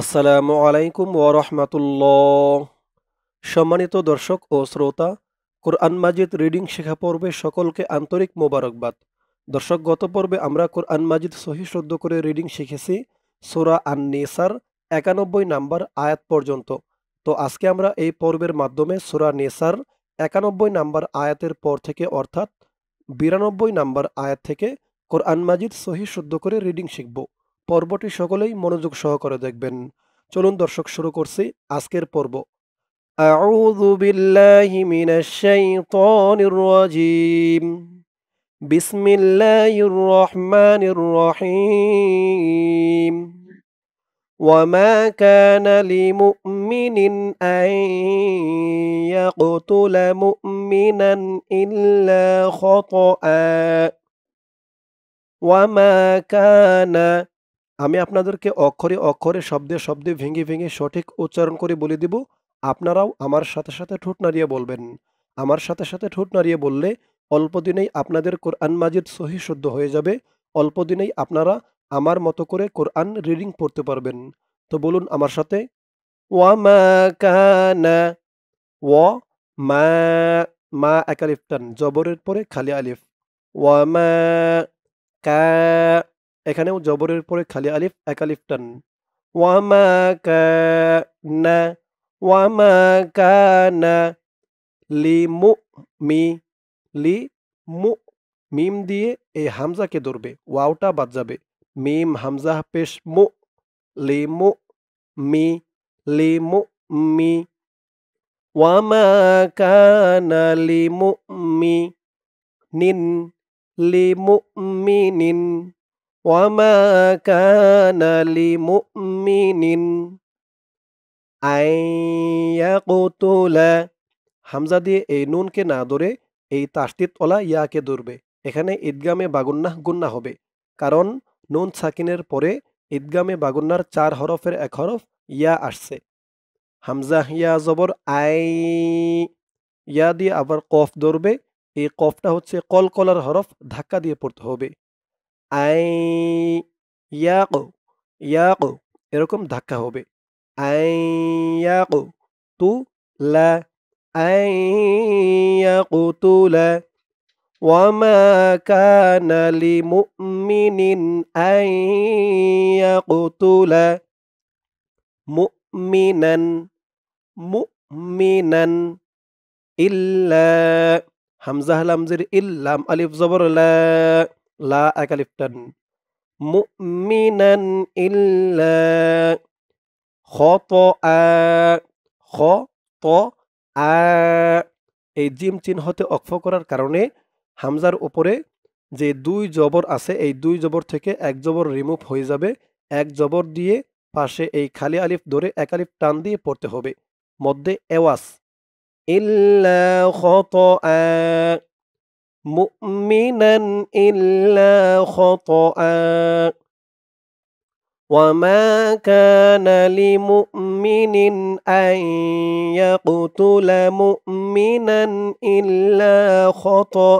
আসসালামু আলাইকুম ওয়া রাহমাতুল্লাহ। সম্মানিত দর্শক ও শ্রোতা, কোরআন মাজিদ রিডিং শেখা পর্বে সকলকে আন্তরিক মোবারকবাদ। দর্শক, গত পর্বে আমরা কোরআন মাজিদ সহি শুদ্ধ করে রিডিং শিখেছি সূরা আন-নিসার ৯১ নাম্বার আয়াত পর্যন্ত। তো আজকে আমরা এই পর্বের মাধ্যমে সূরা নিসার ৯১ নাম্বার আয়াতের পর থেকে অর্থাৎ ৯২ নাম্বার আয়াত থেকে কোরআন মাজিদ সহি শুদ্ধ করে রিডিং শিখব। পর্বটি সকলেই মনোযোগ সহকারে দেখবেন। চলুন দর্শক, শুরু করছি আজকের পর্ব। أعوذ بالله من الشيطان الرجيم. بسم الله الرحمن الرحيم. وما كان لمؤمن أن يقتل مؤمنا إلا خطأ وما كان আমি আপনাদেরকে অক্ষরে অক্ষরে শব্দে শব্দে ভেঙে ভেঙে সঠিক উচ্চারণ করে বলে দিব। আপনারাও আমার সাথে সাথে ঠোঁট নাড়িয়ে বলবেন। আমার সাথে সাথে ঠোঁট নাড়িয়ে বললে অল্প দিনেই আপনাদের কোরআন মাজিদ সহি শুদ্ধ হয়ে যাবে। অল্প দিনেই আপনারা আমার মতো করে কোরআন রিডিং পড়তে পারবেন। তো বলুন আমার সাথে, ওয়ামা কানা। ওয়া মা, মা এক আলিফ টান, জবরের পরে খালি আলিফ। ওয়ামা কা, এখানেও জবরের পরে খালি আলিফ, এক আলিফ টান। ওয়ামা কানা, ওয়ামা কানা লিমু মি, লি মু, মিম দিয়ে এই হামজাকে ধরবে, ওয়াওটা বাদ যাবে। মিম হামজা পেশ মু, লিমু মি, লিমু মি। ওয়ামা কানা লিমু মি নিন, লিমু মি নিন। ওয়ামা কানা লিমুমিনিন আইয়াকুতুলা, হামজা দিয়ে এই নুনকে না ধরে এই তাসদিদ ওলা ইয়াকে ধরবে। এখানে ঈদগামে বাগুন্নাহ গুন্না হবে, কারণ নুন সাকিনের পরে ঈদগামে বাগুন্নার ৪ হরফের এক হরফ ইয়া আসছে। হামজা ইয়া জবর আই, ইয়া দিয়ে আবার কফ ধরবে। এই কফটা হচ্ছে কলকলার হরফ, ধাক্কা দিয়ে পড়তে হবে। আই, ইয়াক, ইয়াক, এরকম ধাক্কা হবে। আই ইয়াক তু লা, আই ইয়াকুতুলা। ওয়ামা কানা লিমুমিনিন আন ইয়াকুতুলা মুমিনান, মুমিনান ইল্লা, হামজা লামজের ইল্লাম আলিফ জবর লা, লা এক আলিফ টান। মুমিনান ইল্লা খতআ, খতআ, এই জিম চিহ্নতে অক্ফ করার কারণে হামজার উপরে যে ২ জবর আছে, এই ২ জবর থেকে ১ জবর রিমুভ হয়ে যাবে। ১ জবর দিয়ে পাশে এই খালি আলিফ ধরে ১ আলিফ টান দিয়ে পড়তে হবে। মধ্যে এওয়াজ, ইল্লা খতআ, মুমিনান ইল্লা খতআ। وما كان لمؤمن أن يقتل مؤمنا إلا خطأ।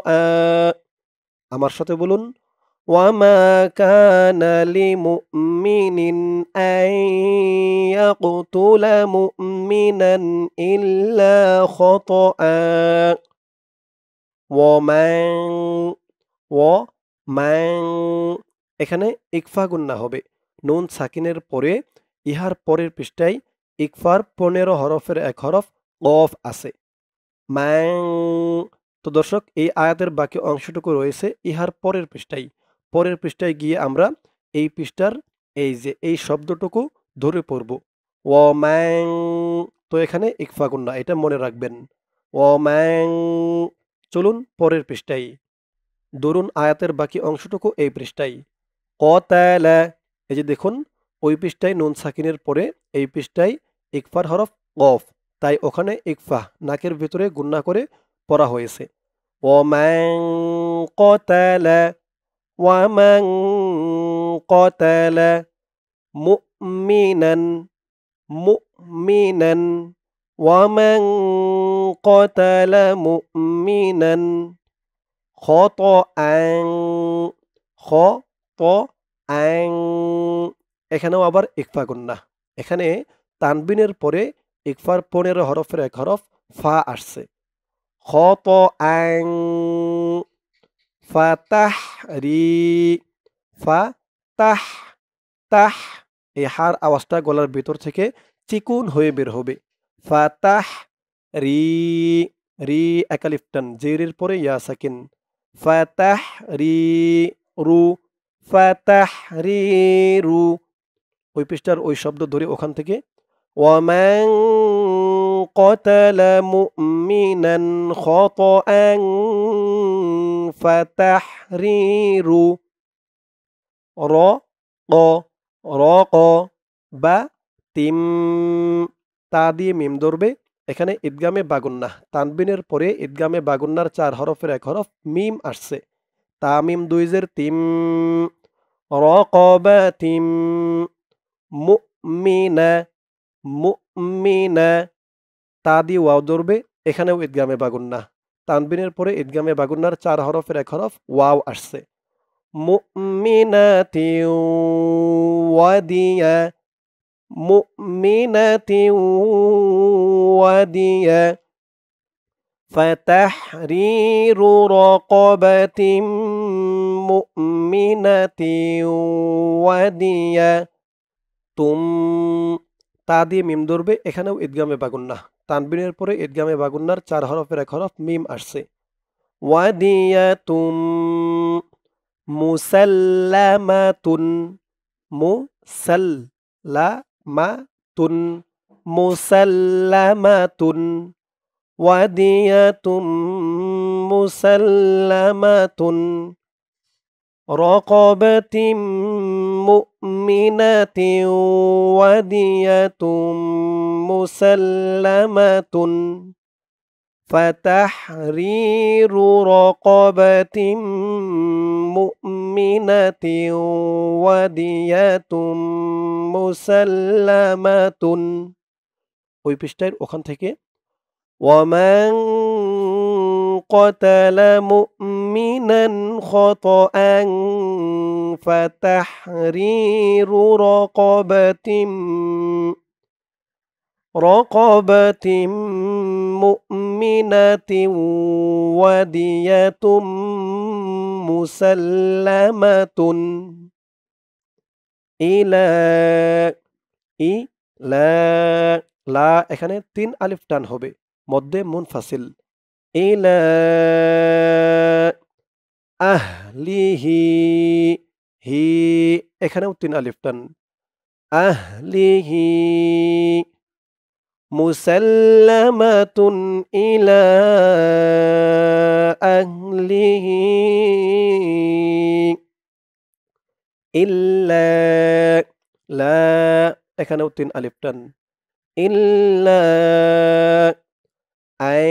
আমার সাথে বলুন, وما كان لمؤمن أن يقتل مؤمنا إلا خطأ ومن ومن, এখানে ইকফা গুন্না হবে। নুন সাকিনের পরে ইহার পরের পৃষ্ঠায় ইকফার ১৫ হরফের এক হরফ কফ আছে। ম্যাং, তো দর্শক, এই আয়াতের বাকি অংশটুকু রয়েছে ইহার পরের পৃষ্ঠায়। পরের পৃষ্ঠায় গিয়ে আমরা এই পৃষ্ঠার এই যে এই শব্দটুকু ধরে পড়ব। ও ম্যাং, তো এখানে ইকফা গুন্না, এটা মনে রাখবেন। ও ম্যাং, চলুন পরের পৃষ্ঠায়। ধরুন আয়াতের বাকি অংশটুকু এই পৃষ্ঠায়। কতালা, এই যে দেখুন, ওই পৃষ্ঠায় নুন সাকিনের পরে এই পৃষ্ঠায় ইকফার হরফ কফ, তাই ওখানে ইকফা নাকের ভিতরে গুন্না করে পড়া হয়েছে। ওয়ামান কতালা, ওয়ামান কতালা মুমিনান, মুমিনান, ওয়ামান কতালা মুমিনান খতআন, খতআন, এখানেও আবার ইকফা গুন্না। এখানে তানবিনের পরে ইকফার 15 হরফের এক হরফ ফা আসছে। খতআন ফাতাহরি ফাতাহ তাহ এই হার আওয়াজটা গলার ভেতর থেকে চিকুন হয়ে বের হবে। ফাতাহ রি রি একালিফ টান জেরের পরে ইয়া সাকিন ফাতাহ রি রু ফাতাহ রি রু ওই পৃষ্ঠার ওই শব্দ ধরে ওখান থেকে ওয়ামান কতালা মুমিনান খতআন ফাতাহরিরু র ক র ক বা তিম তা দিয়ে মিম ধরবে। এখানে ঈদগামে বাগুন্না তানবিনের পরে ঈদগামে বাগুন্নার 4 হরফের এক হরফ মিম আসছে। তামিম দুইজের তিম রকবাতিম মুমিনা মুমিনা তা দিয়ে ওয়াও ধরবে। এখানেও ঈদগামে বাগুন্না তানবিনের পরে ঈদগামে বাগুন্নার 4 হরফের এক হরফ ওয়াও আসছে। মুমিনাতিন ওয়াদিয়া মুমিনাতিন ওয়াদিয়া ফাতাহরিরু রাকাবাতিন মুমিনাতিন ওয়াদিয়া তুম তা দিয়ে মিম ধরবে। এখানেও ঈদগামে বাগুন্না তানবিনের পরে ঈদগামে বাগুন্নার 4 হরফের এক হরফ মিম আসছে। ওয়াদিয়াতুম মুসাল্লামাতুন মুসাল্লামাতুন মুসাল্লামাতুন ওয়াদিয়াতুম মুসাল্লামাতুন রকবাতিম মুমিনাতিন ওয়াদিয়াতুম মুসাল্লামাতুন ফাতাহরিরু রাকাবাতিন মুমিনাতিন ওয়াদিয়াতুম মুসাল্লামাতুন ওই পৃষ্ঠায় ওখান থেকে ওয়ামান কতালা মুমিনান খতআন ফাতাহরিরু রাকাবাতিন মুমিনাতিন ওয়াদিয়াতুম মুসাল্লামাতুন ইলা ইলা লা এখানে 3 আলিফ টান হবে মধ্যে মুনফাসিল ইলা আহলিহি হি এখানেও 3 আলিফ টান আহলিহি মুসাল্লামাতুন ইলা আহলিহি ইল্লা লা এখানেও 3 আলিফ টান ইল্লা আই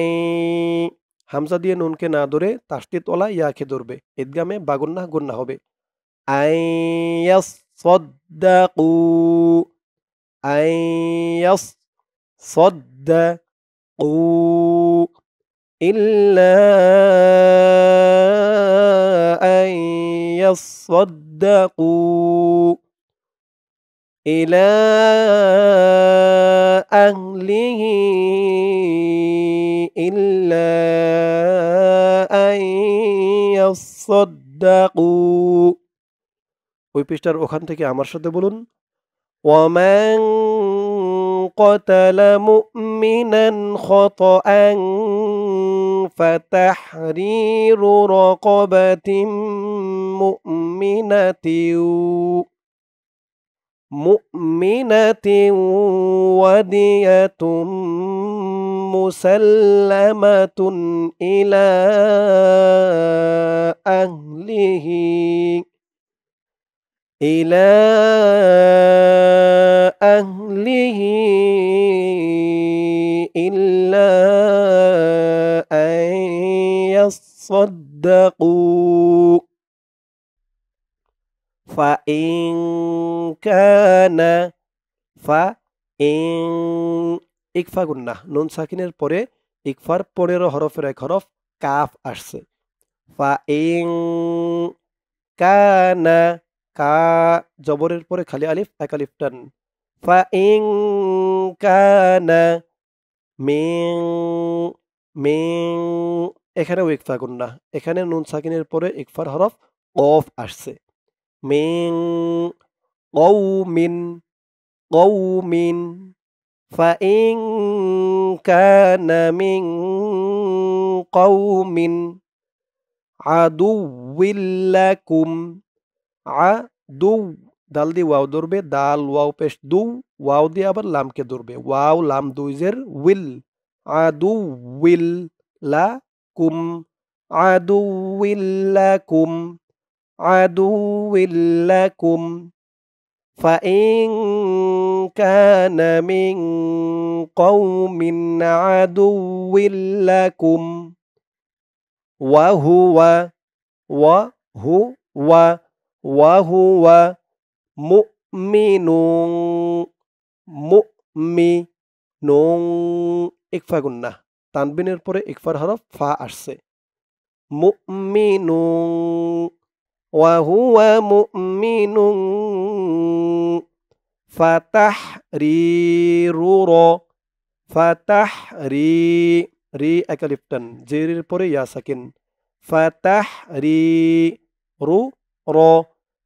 হামজা দিয়ে নুনকে না ধরে তাসদিদ ওলা ইয়াকে ধরবে ঈদগামে বাগুন্না গুন্না হবে আইয়াসসাদ্দাকু আইয়াসসাদ্দাকু ইল্লা আইয়াসসাদ্দাকু ইলা আহলিহি ইল্লা আইয়াসসাদ্দাকু ওই পৃষ্ঠার ওখান থেকে আমার সাথে বলুন ওয়ামান কতালা মুমিনান খতআন ফাতাহরিরু রাকাবাতিন মুমিনাতিন ওয়াদিয়াতুম মুসাল্লামাতুন ইলা আহলিহি ইলা আহলিহি ইল্লা আইয়াসসাদ্দাকু ফাইন কানা ফাইন ইকফা গুন্না নুন সাকিনের পরে ইকফার 15 হরফের এক হরফ কাফ আসছে ফাইন কানা কা জবরের পরে খালি আলিফ এক আলিফ টান ফাইন কানা মিন মিন এখানেও ইকফা গুন্না। এখানে নুন সাকিনের পরে ইকফার হরফ কফ আসছে। মিন কওমিন কওমিন ফাইন কানা মিন কওমিন আদুউ্বিল্লাকুম আদু দাল দিয়ে ওয়াও ধরবে, দাল ওয়াও পেশ দু, ওয়াও দিয়ে আবার লামকে ধরবে, ওয়াও লাম দুই জের উইল, আদু উইল লা কুম, আদু উইল্লাকুম আদু উইল্লাকুম ফাইন কানা মিন কওমিন আদুউ্বিল্লাকুম ওয়া হুয়া ওয়া হুয়া ওয়া হুয়া মুমিনুন মুমিনুন ইকফা গুন্নাহ। তানবিনের পরে ইকফার হরফ ফা আসছে। মুমিনুন ওয়া হুয়া মুমিনুন ফাতাহরিরু র ফাতাহরি রি একালিফ টান, জেরের পরে ইয়া সাকিন, ফাতাহরিরু র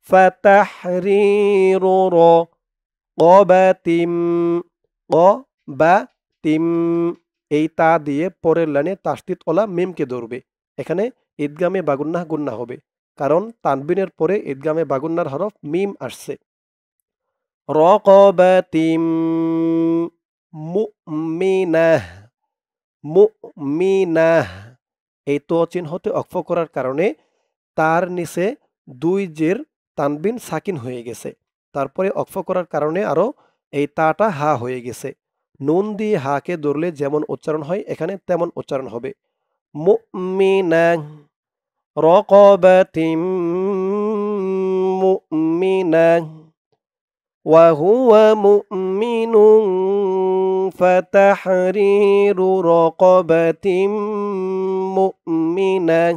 ফাতাহরিরু র কবাতিম কবাতিম এই তা দিয়ে পরের লাইনে তাসদিদ ওলা মিমকে ধরবে। এখানে ঈদগামে বাগুন্নাহ গুন্না হবে, কারণ তানবিনের পরে ঈদগামে বাগুন্নার হরফ মিম আসছে। রকবাতিম মুমিনাহ মুমিনাহ এই তো চিহ্নতে অক্ফ করার কারণে তার নিচে দুই জের তানবিন সাকিন হয়ে গেছে। তারপরে অক্ফ করার কারণে আরো এই তাটা হা হয়ে গেছে। নুন দিয়ে হাকে ধরলে যেমন উচ্চারণ হয় এখানে তেমন উচ্চারণ হবে। মুমিনাহ রকবাতিম মুমিনাহ ওয়া হুয়া মুমিনুন ফাতাহরিরু রকবাতিম মুমিনাহ।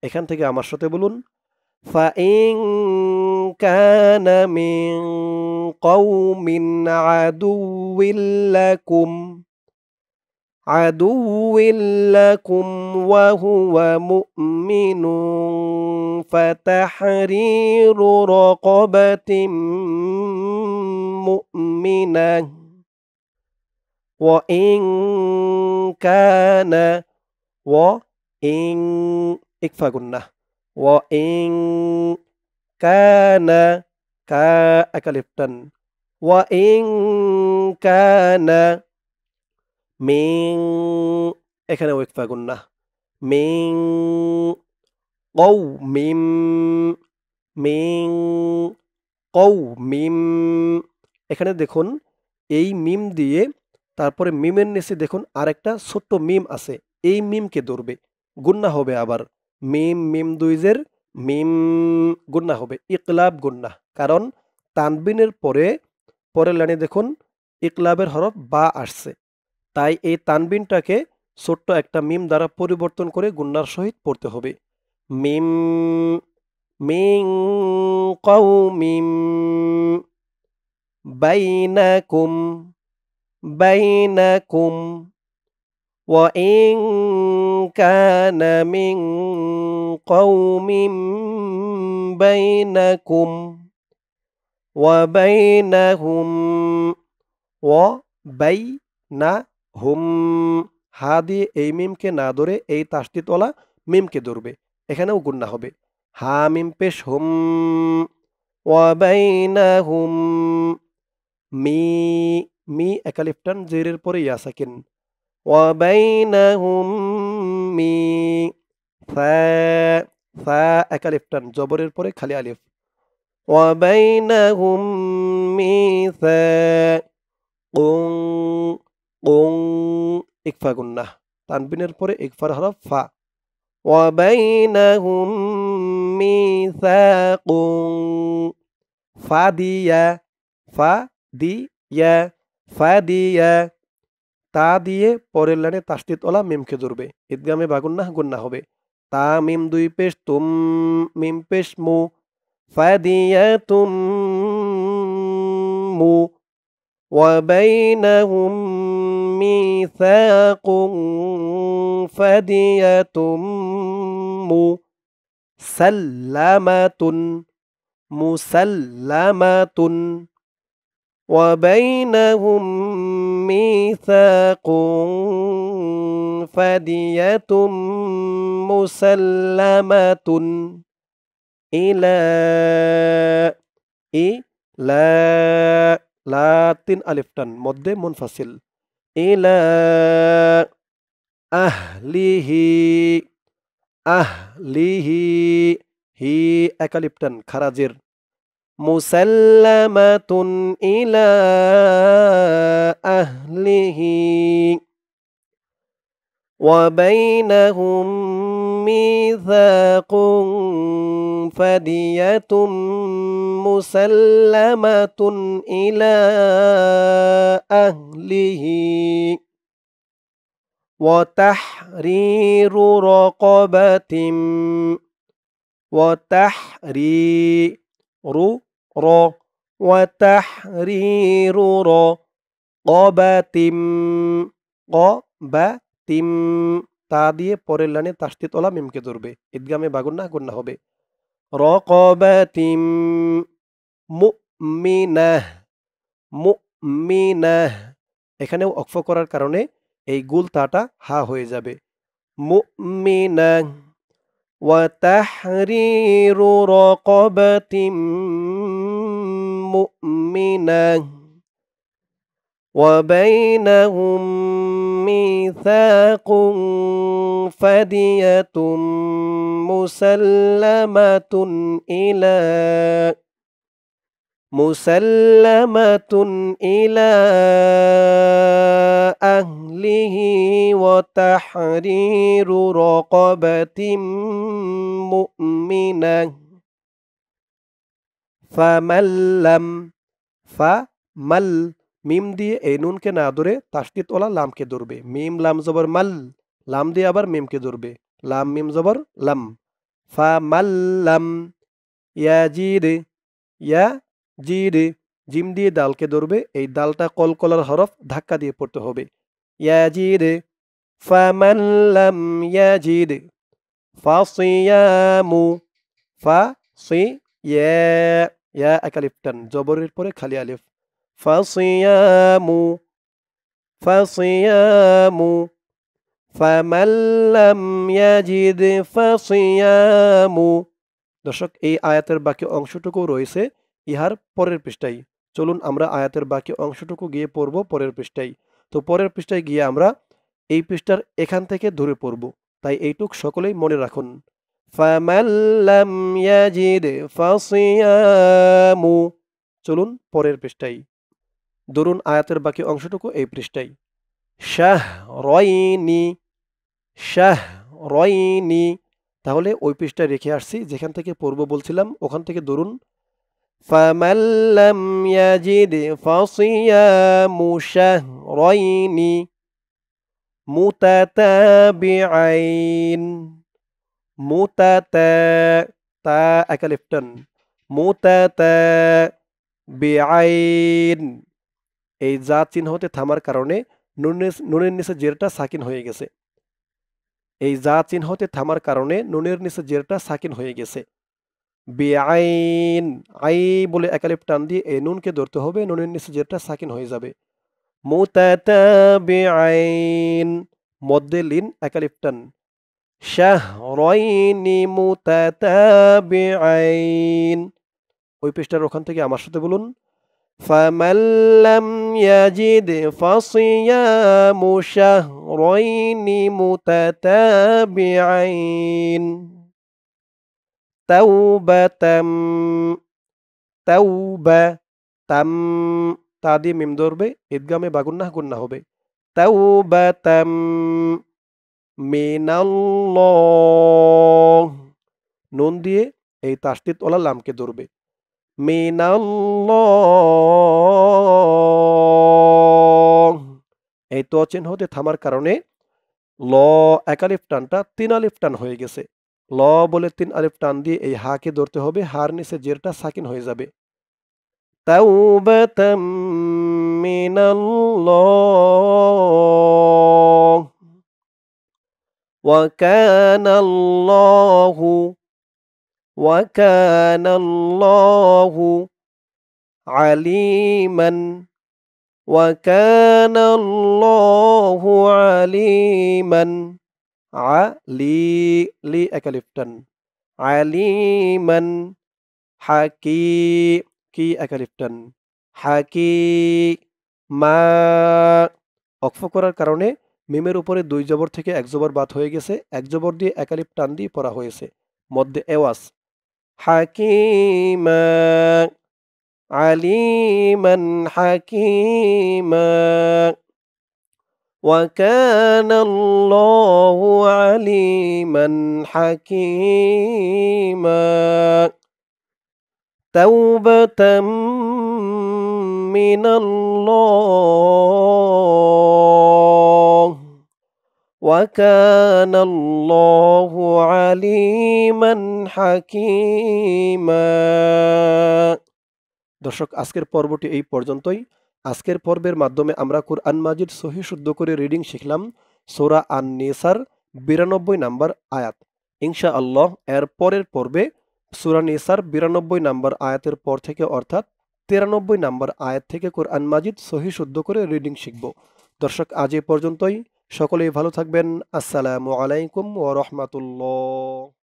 এখান থেকে আমার সাথে বলুন, ফাইন কানা মিন কওমিন আদুউ্বিল্লাকুম আদুউ্বিল্লাকুম ওয়া হুয়া মুমিনুন ফাতাহরিরু রকবাতিম মুমিনাহ ওয়া ইন কানা ওয়া ইন ইকফা গুন্নাহ ওয়া ইন কানা কা একালিফ টান ওয়া ইন কানা মিন এখানে ইকফা গুন্নাহ মিন কওমিম মিন কওমিম এখানে দেখুন এই মিম দিয়ে তারপরে মিমের নিচে দেখুন আরেকটা ছোট্ট মিম আছে, এই মিমকে ধরবে, গুন্না হবে আবার। মিম মিম দুই জের মিম গুন্না হবে, ইকলাব গুন্না, কারণ তানবিনের পরে পরের লাইনে দেখুন ইকলাবের হরফ বা আসছে, তাই এই তানবিনটাকে ছোট্ট একটা মিম দ্বারা পরিবর্তন করে গুন্নার সহিত পড়তে হবে। মিম মিন কওমিম বাইনাকুম বাইনাকুম ওয়া ইন কানা মিন কওমিম বাইনাকুম ওয়া বাইনাহুম ওয়া বাইনাহুম হা দিয়ে এই মিমকে না ধরে এই তাসদিদওয়ালা মিমকে ধরবে, এখানেও গুন্না হবে। হা মিম পেশ হুম ওয়া বাইনাহুম মি মি একালিফ টান জেরের পরে ইয়া সাকিন ওয়া বাইনাহুম মি ফা ফা একালিফ টান জবরের পরে খালি আলিফ ওয়া বাইনাহুম মিসাকুন কুন ইকফা গুন্নাহ। তানবিনের পরে ইকফার হরফ ফা ওয়া বাইনাহুম মিসাকুন ফা দিয়া ফা দিয়া ফা দিয়া তা দিয়ে পরের লাইনে তাসদিদ ওলা মিমকে ধরবে, ঈদগামে বাগুন্নাহ গুন্না হবে। তা মিম দুই পেশ তুম মিম পেশ মু ফাদিয়াতুম وبينهم ميثاق فدية مسلمة مسلمة وبينهم ميثاق فدية مسلمة إلى إلى লাতিন আলিফ টান মধ্যে মুনফাসিল ইলা আহলিহি আহলিহি হি একালিফ টান খারাজের মুসাল্লামাতুন ইলা আহলিহি وبينهم ميثاق فدية مسلمة إلى أهله وتحرير رقبة وتحرير وتحرير رقبة قبة তা দিয়ে পরের লাইনে তাসদীদ ওলা মিমকে ধরবে ইদগামে বাগুন্না গুন্না হবে রকাবাতিম মুমিনাহ মুমিনাহ এখানেও ওকফ করার কারণে এই গুল তাটা হা হয়ে যাবে মুমিনাহ ওয়া তাহরিরু রাকাবাতিম মুমিনাহ وبينهم ميثاق فدية مسلمة إلى أهله وتحرير رقبة مؤمنة فمل মিম দিয়ে এই নুনকে না ধরে তাসদীদ ওলা লামকে ধরবে মিম লাম জবর মাল লাম দিয়ে আবার মিমকে ধরবে লাম মিম জবর লাম ফামাল্লাম ইয়াজিদ ইয়াজিদ জিম দিয়ে দালকে ধরবে এই দালটা কলকলার হরফ ধাক্কা দিয়ে পড়তে হবে ইয়াজিদ ফামাল্লাম ইয়াজিদ ফাসিয়ামু ইয়া একালিফ টান জবরের পরে খালি আলিফ فصيام فمن لم يجد فصيام দর্শক এই আয়াতের বাকি অংশটুকু রয়েছে ইহার পরের পৃষ্ঠায় চলুন আমরা আয়াতের বাকি অংশটুকু গিয়ে পড়ব পরের পৃষ্ঠায় তো পরের পৃষ্ঠায় গিয়ে আমরা এই পৃষ্ঠার এখান থেকে ধরে পড়ব তাই এইটুক সকলেই মনে রাখুন فمن لم يجد فصيام চলুন পরের পৃষ্ঠায় ধরুন আয়াতের বাকি অংশটুকু এই পৃষ্ঠায় শাহরাইনি তাহলে ওই পৃষ্ঠায় রেখে আসছি যেখান থেকে পড়ব বলছিলাম ওখান থেকে ধরুন ফামান লাম ইয়াজিদ ফাসিয়ামু শাহরাইনি মুতাতাবিআইন তা একালিফ টান মুতাতাবিআইন এই যা চিহ্নতে থামার কারণে নুনের নিচে জেরটা সাকিন হয়ে গেছে এই যা চিহ্নতে থামার কারণে নুনের নিচে জেরটা সাকিন হয়ে গেছে বিআইন আই বলে একালিফ টান দিয়ে এই নুনকে ধরতে হবে নুনের নিচে জেরটা সাকিন হয়ে যাবে মুতাতাবিআইন মধ্যে লিন একালিফ টান শাহরাইনি মুতাতাবিআইন ওই পৃষ্ঠার ওখান থেকে আমার সাথে বলুন فمن لم يجد فصيام شهرين متتابعين توبة তা দিয়ে মিম ধরবে ইদগামে বাগুন্না গুন্না হবে তাওবাতাম মিনাল্লাহ নুন দিয়ে এই তাসদীদ ওলা লামকে ধরবে মিনাল্লাহ এই তো চিহ্নতে থামার কারণে ল একালিফ টানটা 3 আলিফ টান হয়ে গেছে ল বলে 3 আলিফ টান দিয়ে এই হাকে ধরতে হবে হার নিচে জেরটা সাকিন হয়ে যাবে তাওবাতাম মিনাল্লাহ ওয়া কানাল্লাহু ওয়া কানাল্লাহু আলিমান ওয়া কানাল্লাহু আলিমান লি একালিফ টান আলিমান হাকি কি একালিফ টান মা অক্ফ করার কারণে মিমের উপরে ২ জবর থেকে ১ জবর বাদ হয়ে গেছে। ১ জবর দিয়ে একালিফ টান দিয়ে পড়া হয়েছে। মধ্যে এওয়াজ হাকিমা আলিমান হাকিমা وكان الله عليما حكيما توبة من الله وكان الله عليما حكيما দর্শক আজকের পর্বটি এই পর্যন্তই। আজকের পর্বের মাধ্যমে আমরা কুরআন মাজিদ সহি শুদ্ধ করে রিডিং শিখলাম সূরা আন-নিসার ৯২ নাম্বার আয়াত। ইনশাআল্লাহ এর পরের পর্বে সূরা নিসার ৯২ নাম্বার আয়াতের পর থেকে অর্থাৎ ৯৩ নাম্বার আয়াত থেকে কুরআন মাজিদ সহি শুদ্ধ করে রিডিং শিখব। দর্শক আজ এ পর্যন্তই। সকলেই ভালো থাকবেন। আসসালামু আলাইকুম ওয়া রাহমাতুল্লাহ।